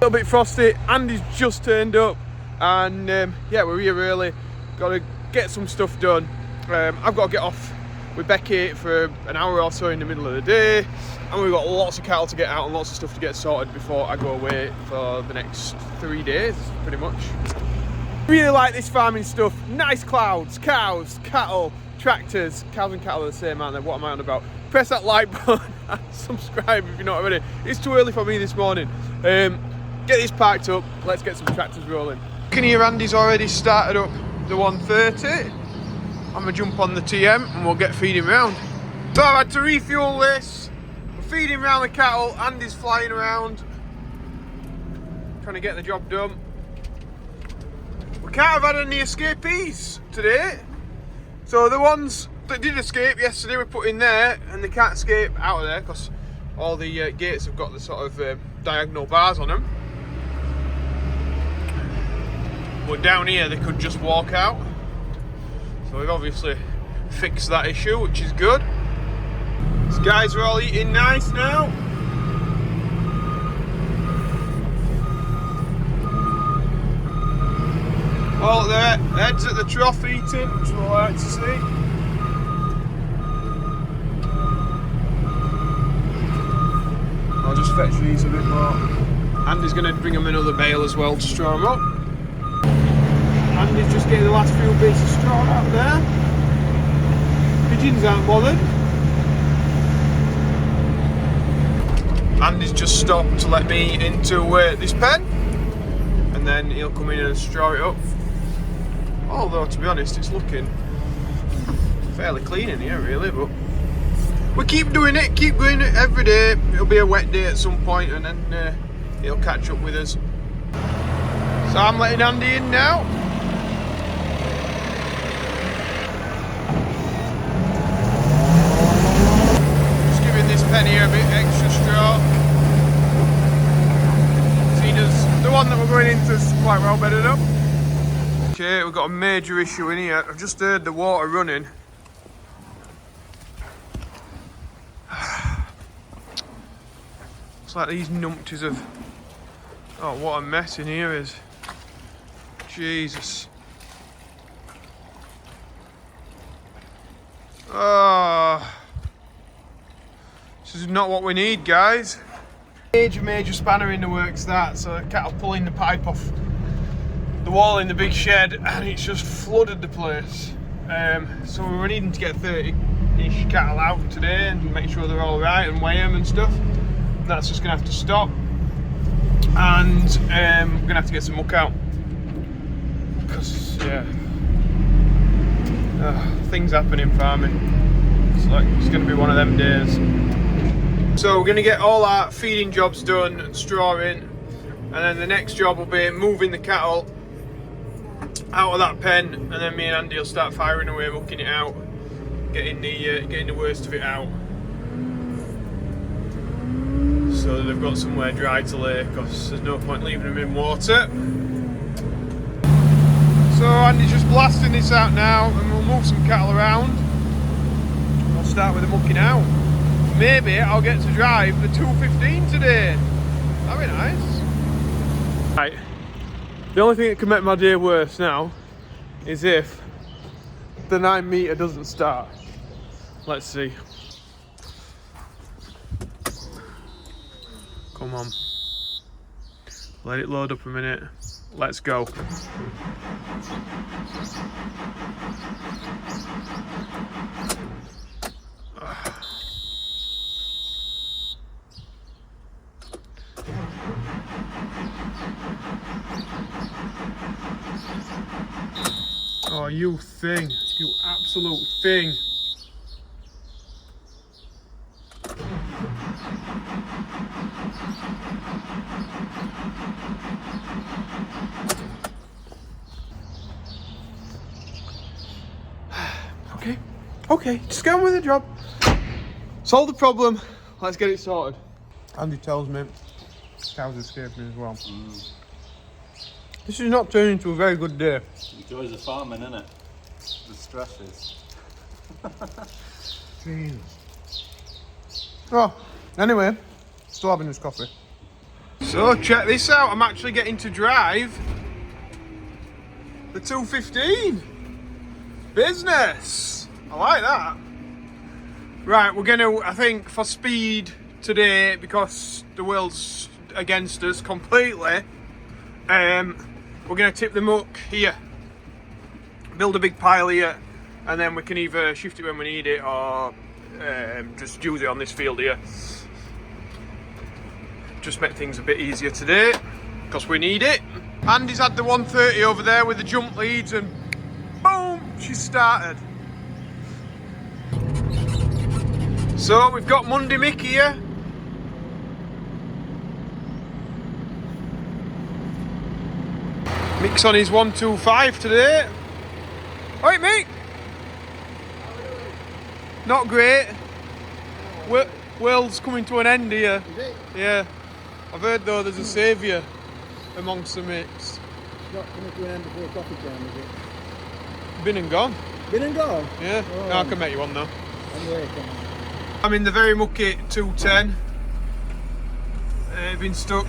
little bit frosty. Andy's just turned up, and yeah, we're here early. Got to get some stuff done. I've got to get off with Becky for an hour or so in the middle of the day, and we've got lots of cattle to get out and lots of stuff to get sorted before I go away for the next 3 days, pretty much. Really like this farming stuff. Nice clouds, cows, cattle, tractors. Cows and cattle are the same, aren't they? What am I on about? Press that like button and subscribe if you're not already. It's too early for me this morning. Get this parked up. Let's get some tractors rolling. You can hear Andy's already started up the 130. I'm gonna jump on the TM and we'll get feeding round. So I've had to refuel this. We're feeding round the cattle. Andy's flying around, trying to get the job done. We can't have had any escapees today. So the ones that did escape yesterday we put in there, and they can't escape out of there because all the gates have got the sort of diagonal bars on them. But down here they could just walk out. So we've obviously fixed that issue, which is good. These guys are all eating nice now. All their heads at the trough eating, which we'll like to see. I'll just fetch these a bit more. Andy's going to bring them another bale as well to straw them up. Andy's just getting the last few bits of straw out there. Pigeons aren't bothered. Andy's just stopped to let me into this pen, and then he'll come in and straw it up. Although, to be honest, it's looking fairly clean in here, really, but we keep doing it, keep doing it every day. It'll be a wet day at some point, and then he'll catch up with us. So I'm letting Andy in now. Just giving this pen here a bit extra straw. See, the one that we're going into is quite well bedded up. Okay, we've got a major issue in here. I've just heard the water running. It's like these numpties have... Oh, what a mess in here is. Jesus. Oh. This is not what we need, guys. Major spanner in the works, that. So the cattle pulling the pipe off the wall in the big shed, and it's just flooded the place. So we're needing to get 30-ish cattle out today and make sure they're all right and weigh them and stuff. That's just gonna have to stop, and we're gonna have to get some muck out because things happen in farming. It's gonna be one of them days. So we're gonna get all our feeding jobs done and strawing, and then the next job will be moving the cattle out of that pen, and then me and Andy will start firing away, mucking it out, getting the worst of it out, so that they've got somewhere dry to lay, because there's no point leaving them in water. So Andy's just blasting this out now, and we'll move some cattle around. We'll start with the mucking out. Maybe I'll get to drive the 215 today. That'd be nice. Right. The only thing that can make my day worse now is if the 9 metre doesn't start. Let's see. Come on. Let it load up a minute. Let's go. Oh, you thing. You absolute thing. Okay, just get on with the job. Solve the problem. Let's get it sorted. Andy tells me cows escaping as well. This is not turning into a very good day. The joys of farming, innit? The stresses. Oh, anyway, still having this coffee. So check this out, I'm actually getting to drive the 215. Business! I like that. Right, we're gonna, I think, for speed today, because the world's against us completely, we're gonna tip the muck here. Build a big pile here, and then we can either shift it when we need it, or just use it on this field here. Just make things a bit easier today, because we need it. Andy's had the 130 over there with the jump leads, and boom, she started. So we've got Monday Mick here. Mick's on his 125 today. Oi Mick! Not great. World's coming to an end here. Is it? Yeah. I've heard though there's a saviour amongst the Micks. It's not coming to an end before coffee time, is it? Been and gone. Been and gone? Yeah. Oh. No, I can make you one though. Anyway, come on. I'm in the very mucky 210. Been stuck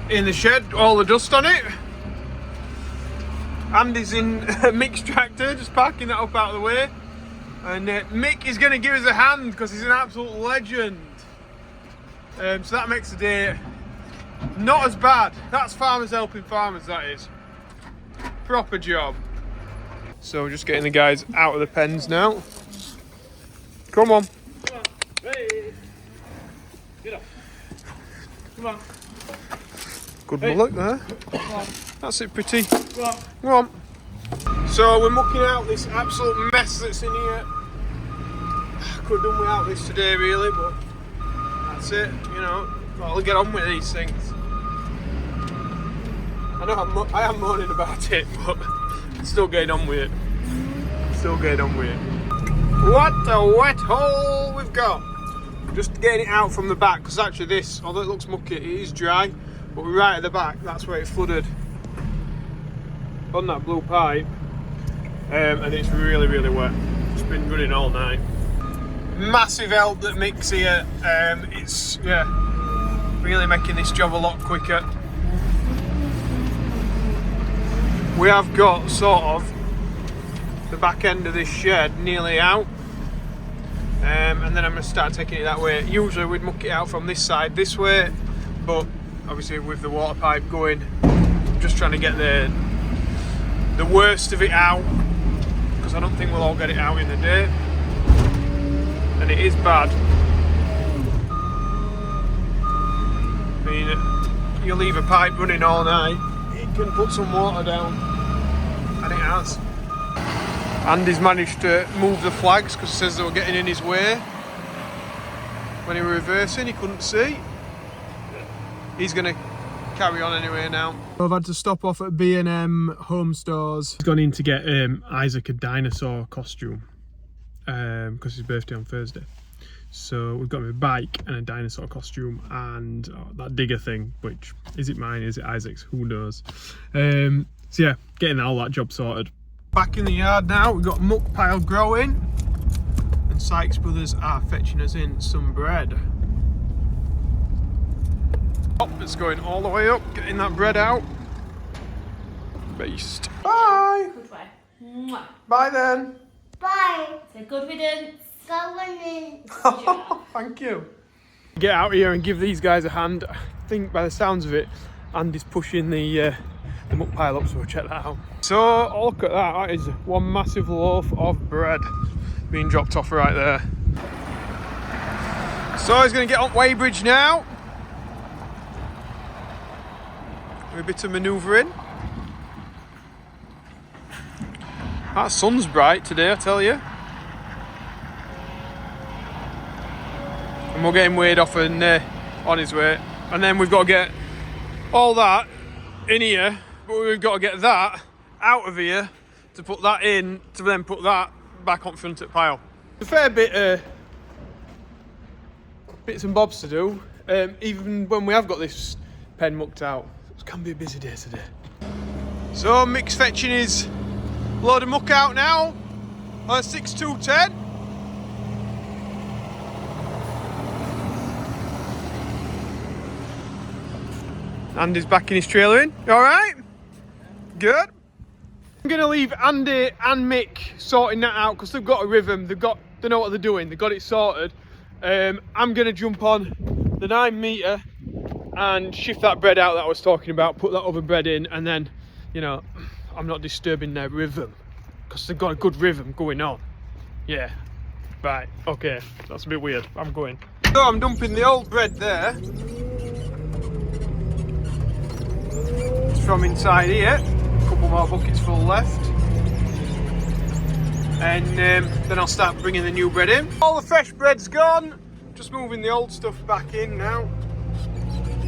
in the shed, all the dust on it. Andy's in Mick's tractor, just parking that up out of the way. And Mick is going to give us a hand because he's an absolute legend. So that makes the day not as bad. That's farmers helping farmers, that is. Proper job. So we're just getting the guys out of the pens now. Come on. Come on. Hey. Get up. Come on. Good Hey. luck there. Come on. That's it, pretty. Come on. Come on. So we're mucking out this absolute mess that's in here. Could have done without this today really, but that's it, you know. Gotta get on with these things. I know I am moaning about it, but still getting on with it. Still getting on with it. What a wet hole we've got. Just getting it out from the back, because actually this, although it looks mucky, it is dry, but right at the back, that's where it flooded on that blue pipe, and it's really, really wet. It's been running all night. Massive help that Mick's here. It's, yeah, really making this job a lot quicker. We have got sort of the back end of this shed nearly out, and then I'm going to start taking it that way. Usually we'd muck it out from this side this way, but obviously with the water pipe going, I'm just trying to get the worst of it out, because I don't think we'll all get it out in the day, and it is bad. I mean, you leave a pipe running all night, it can put some water down, and it has. Andy's managed to move the flags because he says they were getting in his way. When he was reversing, he couldn't see. He's going to carry on anyway now. I've had to stop off at B&M Home Stores. He's gone in to get Isaac a dinosaur costume because his birthday on Thursday. So we've got him a bike and a dinosaur costume and that digger thing, which, is it mine, is it Isaac's, who knows. So yeah, getting all that job sorted. Back in the yard now, we've got muck pile growing, and Sykes Brothers are fetching us in some bread. It's going all the way up, getting that bread out. Beast. Bye! Good way. Mwah. Bye then! Bye. Say good riddance. Governance. Thank you. Get out here and give these guys a hand. I think by the sounds of it, Andy's pushing the muck pile up, so we'll check that out. So, look at that, that is one massive loaf of bread being dropped off right there. So he's going to get on Weybridge now. A bit of manoeuvring. That sun's bright today, I tell you. And we'll get him weighed off and on his way. And then we've got to get all that in here, but we've got to get that out of here to put that in, to then put that back on front of the pile. A fair bit bits and bobs to do, even when we have got this pen mucked out. It can be a busy day today. So Mick's fetching his load of muck out now on a 6210. Andy's back in his trailer in. You alright? Good. I'm going to leave Andy and Mick sorting that out because they've got a rhythm. They know what they're doing. They've got it sorted. I'm going to jump on the 9 metre and shift that bread out that I was talking about, put that other bread in, and then, you know, I'm not disturbing their rhythm because they've got a good rhythm going on. Yeah. Right. Okay. That's a bit weird. I'm going. So I'm dumping the old bread there. It's from inside here. A couple more buckets full left. And then I'll start bringing the new bread in. All the fresh bread's gone. Just moving the old stuff back in now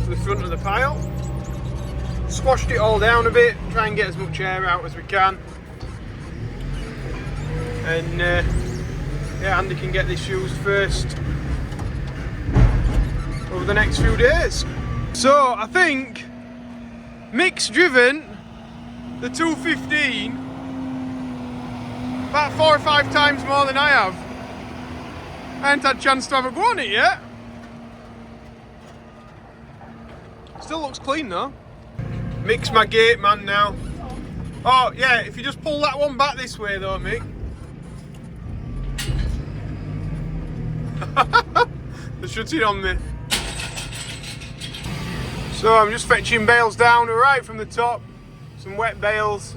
to the front of the pile. Squashed it all down a bit. Try and get as much air out as we can. And yeah, Andy can get this used first over the next few days. So I think Mick's driven the 215 about 4 or 5 times more than I have. I haven't had a chance to have a go on it yet. Still looks clean though. Mick's my gate man now. Oh yeah, if you just pull that one back this way though, Mick. They're shutting on me. So I'm just fetching bales down right from the top. Some wet bales.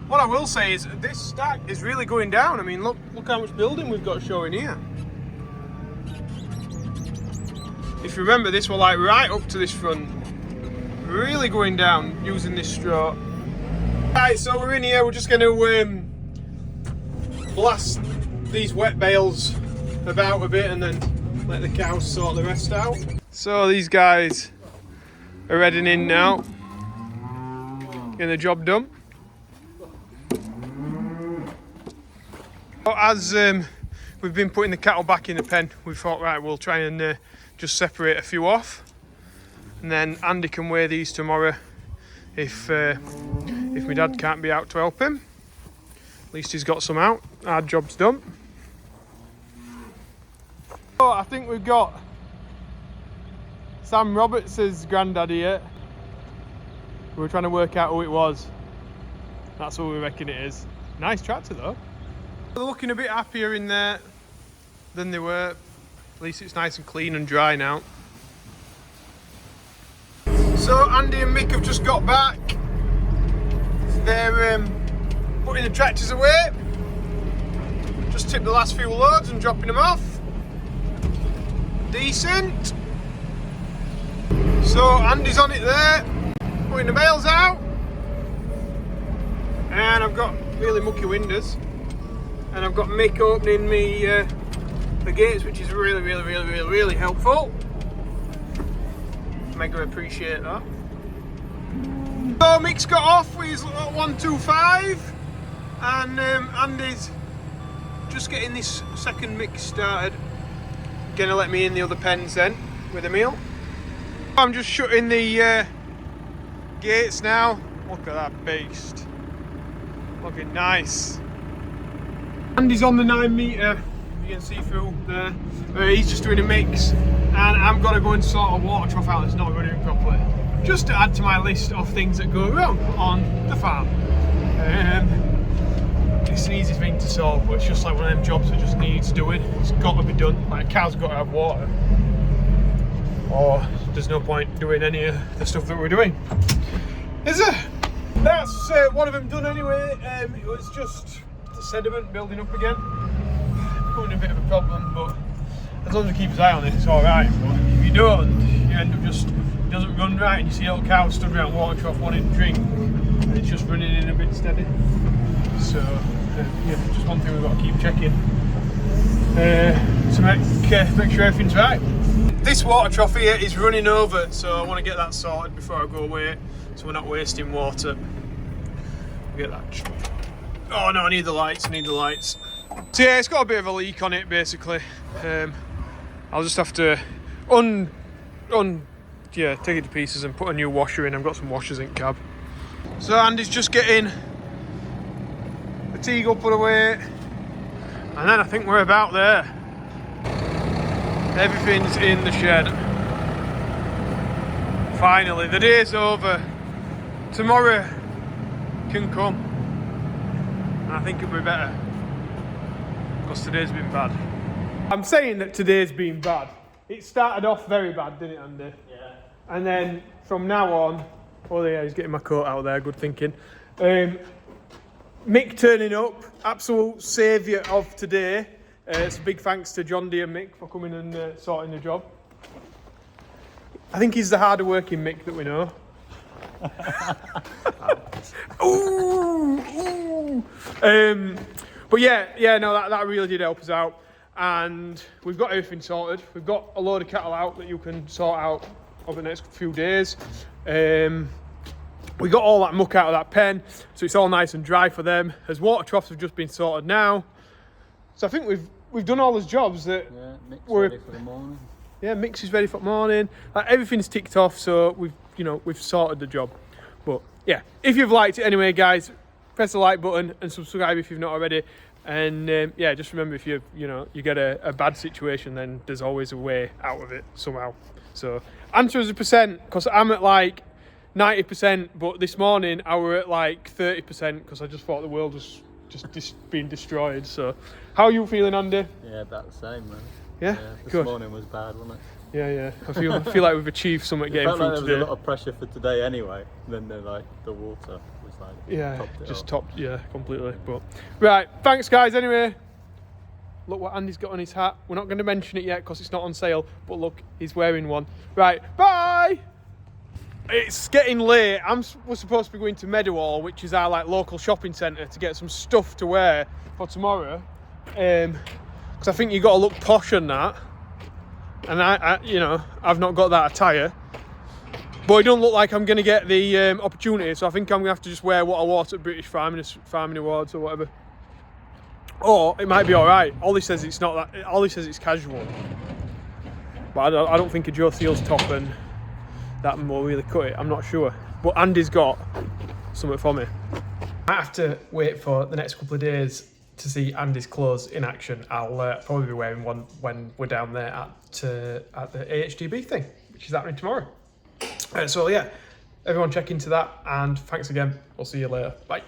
What I will say is this stack is really going down. I mean, look how much building we've got showing here. If you remember, this was like right up to this front. Really going down using this straw. Right, so we're in here. We're just going to blast these wet bales about a bit and then let the cows sort the rest out. So these guys are heading in now, getting the job done. As we've been putting the cattle back in the pen, we thought, right, we'll try and just separate a few off, and then Andy can weigh these tomorrow if my dad can't be out to help him. At least he's got some out. Our job's done. So I think we've got Sam Roberts' granddad here. We were trying to work out who it was. That's who we reckon it is. Nice tractor though. They're looking a bit happier in there than they were. At least it's nice and clean and dry now. So Andy and Mick have just got back. They're putting the tractors away. Just tipped the last few loads and dropping them off. Decent. So Andy's on it there, putting the bales out. And I've got really mucky windows. And I've got Mick opening me the gates, which is really helpful. Mega appreciate that. So Mick's got off with his 125, and Andy's just getting this second mix started. Gonna let me in the other pens then with a meal. I'm just shutting the gates now. Look at that beast. Looking nice. Andy's on the 9 metre. You can see through there. He's just doing a mix, and I'm gonna go and sort a water trough out that's not running properly, just to add to my list of things that go wrong on the farm. It's an easy thing to solve, but it's just like one of them jobs that just needs doing. It's got to be done. Like a cow's got to have water, or there's no point doing any of the stuff that we're doing, is there? That's one of them done anyway. It was just the sediment building up again, becoming a bit of a problem, but as long as we keep his eye on it, it's alright. But if you don't, you end up just, it doesn't run right, and you see a little cow stood around water trough wanting to drink, and it's just running in a bit steady. So yeah, just one thing we've got to keep checking to make sure everything's right. This water trough here is running over, so I want to get that sorted before I go away, so we're not wasting water. Get that. Oh no, I need the lights. So yeah, it's got a bit of a leak on it basically. I'll just have to take it to pieces and put a new washer in. I've got some washers in cab. So Andy's just getting the teagle put away, and then I think we're about there. Everything's in the shed Finally, the day's over. Tomorrow can come. And I think it'll be better. Because today's been bad. I'm saying that today's been bad. It started off very bad, didn't it, Andy? Yeah. And then from now on, oh yeah, he's getting my coat out there, good thinking. Mick turning up, absolute saviour of today. It's a big thanks to John D and Mick for coming and sorting the job. I think he's the harder working Mick that we know. Ooh. But yeah, no, that really did help us out. And we've got everything sorted. We've got a load of cattle out that you can sort out over the next few days. We got all that muck out of that pen, so it's all nice and dry for them. As water troughs have just been sorted now. So I think we've done all those jobs that Mick's we're ready for the morning. Yeah, Mix is ready for morning. Like, everything's ticked off, so we've sorted the job. But yeah, if you've liked it anyway, guys, press the like button and subscribe if you've not already. And yeah, just remember, if you get a bad situation, then there's always a way out of it somehow. So answer us 1%, because I'm at like 90%, but this morning I were at like 30% because I just thought the world was just being destroyed. So how are you feeling, Andy? Yeah, about the same, man. Yeah, this good. morning was bad, wasn't it? Yeah. I feel like we've achieved something It getting felt through like there today. was a lot of pressure for today anyway. Then the water was like topped it off. Completely. But right, thanks guys. Anyway, look what Andy's got on his hat. We're not going to mention it yet because it's not on sale. But look, he's wearing one. Right, bye. It's getting late. We're supposed to be going to Meadowhall, which is our like local shopping centre, to get some stuff to wear for tomorrow. Because I think you got to look posh on that, and I've not got that attire. But it don't look like I'm going to get the opportunity, so I think I'm going to have to just wear what I wore at British Farming Awards or whatever. Or it might be all right. Ollie says it's not that. Ollie says it's casual, but I don't think a Joe Seals top and that will really cut it. I'm not sure. But Andy's got something for me. I have to wait for the next couple of days to see Andy's clothes in action. I'll probably be wearing one when we're down there at the AHDB thing, which is happening tomorrow. So yeah, everyone check into that, and thanks again. I'll see you later. Bye.